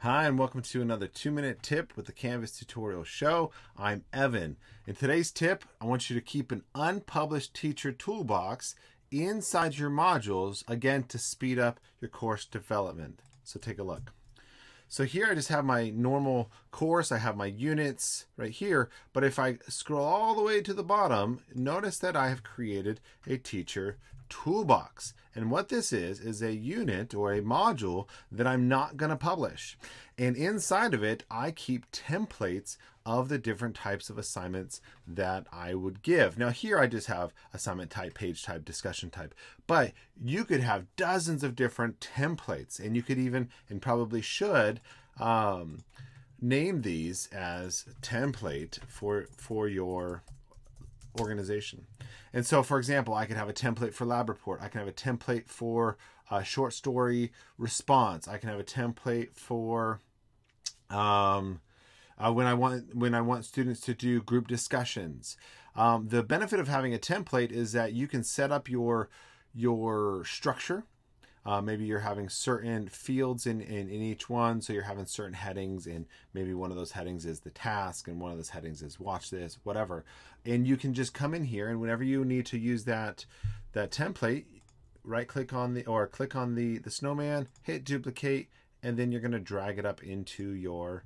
Hi, and welcome to another 2-minute tip with the Canvas Tutorial Show. I'm Evan. In today's tip, I want you to keep an unpublished teacher toolbox inside your modules, again, to speed up your course development. So take a look. So here I just have my normal course. I have my units right here. But if I scroll all the way to the bottom, notice that I have created a teacher toolbox. And what this is a unit or a module that I'm not going to publish. And inside of it, I keep templates of the different types of assignments that I would give. Now here I just have assignment type, page type, discussion type, but you could have dozens of different templates, and you could even, and probably should, name these as template for your organization. And so, for example, I could have a template for lab report. I can have a template for a short story response. I can have a template for when I want students to do group discussions. The benefit of having a template is that you can set up your structure. Maybe you're having certain fields in each one, so you're having certain headings, and maybe one of those headings is the task, and one of those headings is watch this, whatever. And you can just come in here, and whenever you need to use that template, click on the snowman, hit duplicate, and then you're going to drag it up into your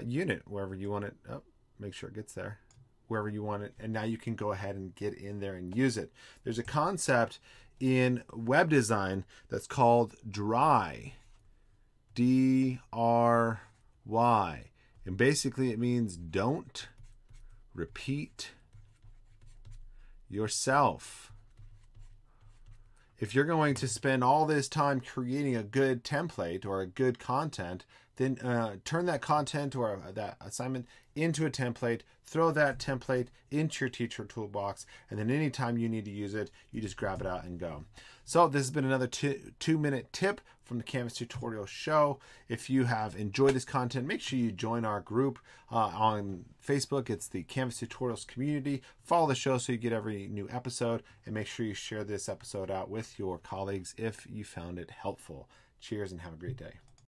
unit wherever you want it. Oh, make sure it gets there. Wherever you want it, and now you can go ahead and get in there and use it. There's a concept in web design that's called DRY, D-R-Y, and basically it means don't repeat yourself. If you're going to spend all this time creating a good template or a good content, then turn that content or that assignment into a template, throw that template into your teacher toolbox, and then anytime you need to use it, you just grab it out and go. So this has been another 2-minute tip from the Canvas Tutorial Show. If you have enjoyed this content, make sure you join our group on Facebook. It's the Canvas Tutorials community. Follow the show so you get every new episode, and make sure you share this episode out with your colleagues if you found it helpful. Cheers and have a great day.